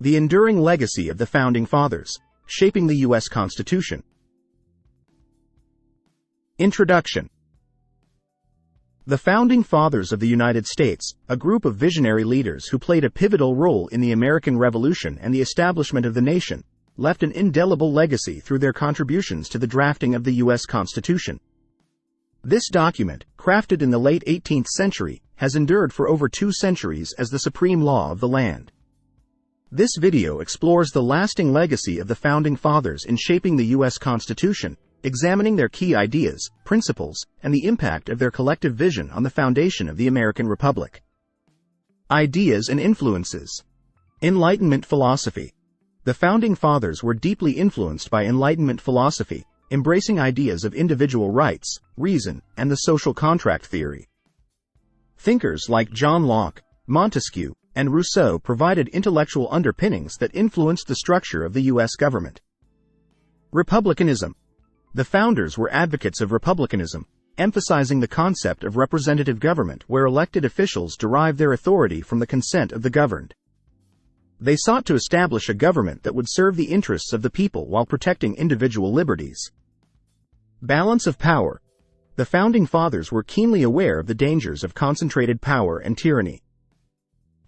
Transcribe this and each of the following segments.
The enduring legacy of the Founding Fathers, shaping the U.S. Constitution. Introduction. The Founding Fathers of the United States, a group of visionary leaders who played a pivotal role in the American Revolution and the establishment of the nation, left an indelible legacy through their contributions to the drafting of the U.S. Constitution. This document, crafted in the late 18th century, has endured for over 2 centuries as the supreme law of the land. This video explores the lasting legacy of the Founding Fathers in shaping the U.S. Constitution, examining their key ideas, principles, and the impact of their collective vision on the foundation of the American Republic. Ideas and influences. Enlightenment philosophy. The Founding Fathers were deeply influenced by Enlightenment philosophy, embracing ideas of individual rights, reason, and the social contract theory. Thinkers like John Locke, Montesquieu, and Rousseau provided intellectual underpinnings that influenced the structure of the U.S. government. Republicanism. The founders were advocates of republicanism, emphasizing the concept of representative government where elected officials derive their authority from the consent of the governed. They sought to establish a government that would serve the interests of the people while protecting individual liberties. Balance of power. The Founding Fathers were keenly aware of the dangers of concentrated power and tyranny.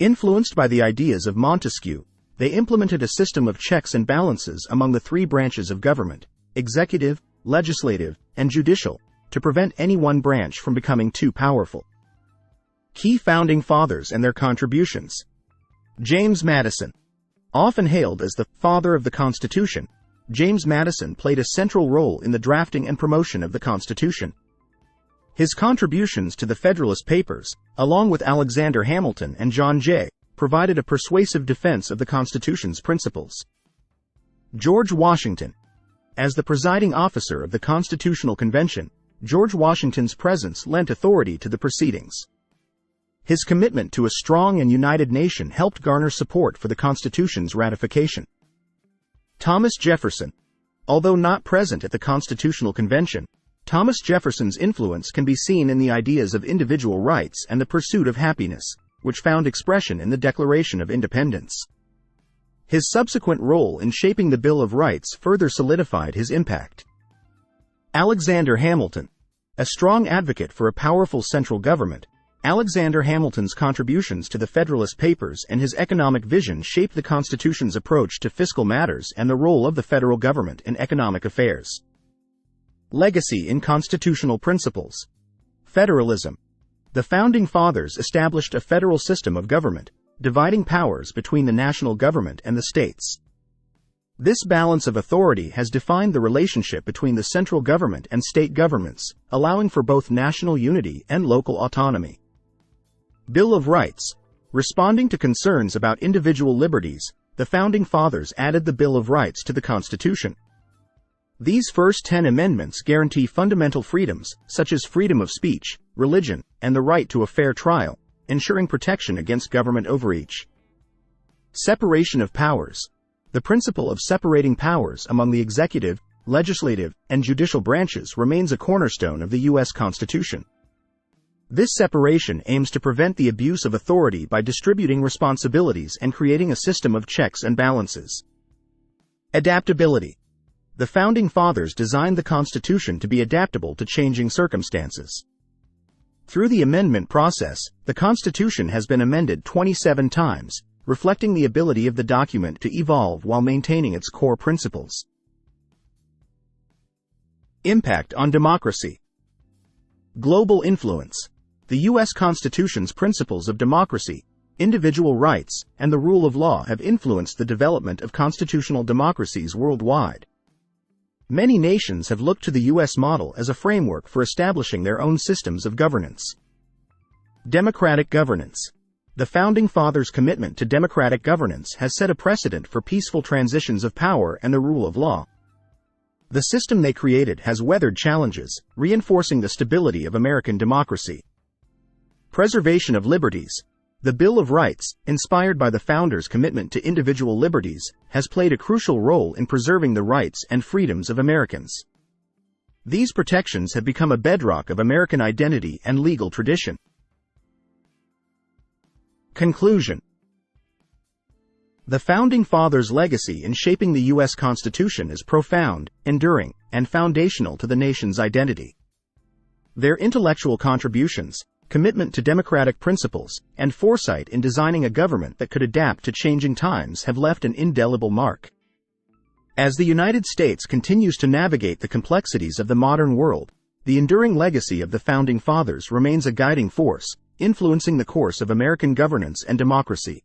Influenced by the ideas of Montesquieu, they implemented a system of checks and balances among the 3 branches of government: executive, legislative, and judicial, to prevent any one branch from becoming too powerful. Key Founding Fathers and their contributions. James Madison. Often hailed as the father of the Constitution, James Madison played a central role in the drafting and promotion of the Constitution. His contributions to the Federalist Papers, along with Alexander Hamilton and John Jay, provided a persuasive defense of the Constitution's principles. George Washington. As the presiding officer of the Constitutional Convention, George Washington's presence lent authority to the proceedings. His commitment to a strong and united nation helped garner support for the Constitution's ratification. Thomas Jefferson. Although not present at the Constitutional Convention, Thomas Jefferson's influence can be seen in the ideas of individual rights and the pursuit of happiness, which found expression in the Declaration of Independence. His subsequent role in shaping the Bill of Rights further solidified his impact. Alexander Hamilton. A strong advocate for a powerful central government, Alexander Hamilton's contributions to the Federalist Papers and his economic vision shaped the Constitution's approach to fiscal matters and the role of the federal government in economic affairs. Legacy in constitutional principles. Federalism. The Founding Fathers established a federal system of government, dividing powers between the national government and the states. This balance of authority has defined the relationship between the central government and state governments, allowing for both national unity and local autonomy. Bill of Rights. Responding to concerns about individual liberties, the Founding Fathers added the Bill of Rights to the Constitution. These first 10 amendments guarantee fundamental freedoms, such as freedom of speech, religion, and the right to a fair trial, ensuring protection against government overreach. Separation of powers. The principle of separating powers among the executive, legislative, and judicial branches remains a cornerstone of the U.S. Constitution. This separation aims to prevent the abuse of authority by distributing responsibilities and creating a system of checks and balances. Adaptability. The Founding Fathers designed the Constitution to be adaptable to changing circumstances. Through the amendment process, the Constitution has been amended 27 times, reflecting the ability of the document to evolve while maintaining its core principles. Impact on democracy. Global influence. The U.S. Constitution's principles of democracy, individual rights, and the rule of law have influenced the development of constitutional democracies worldwide. Many nations have looked to the U.S. model as a framework for establishing their own systems of governance. Democratic governance. The Founding Fathers' commitment to democratic governance has set a precedent for peaceful transitions of power and the rule of law. The system they created has weathered challenges, reinforcing the stability of American democracy. Preservation of liberties. The Bill of Rights, inspired by the Founders' commitment to individual liberties, has played a crucial role in preserving the rights and freedoms of Americans. These protections have become a bedrock of American identity and legal tradition. Conclusion. The Founding Fathers' legacy in shaping the U.S. Constitution is profound, enduring, and foundational to the nation's identity. Their intellectual contributions, commitment to democratic principles, and foresight in designing a government that could adapt to changing times have left an indelible mark. As the United States continues to navigate the complexities of the modern world, the enduring legacy of the Founding Fathers remains a guiding force, influencing the course of American governance and democracy.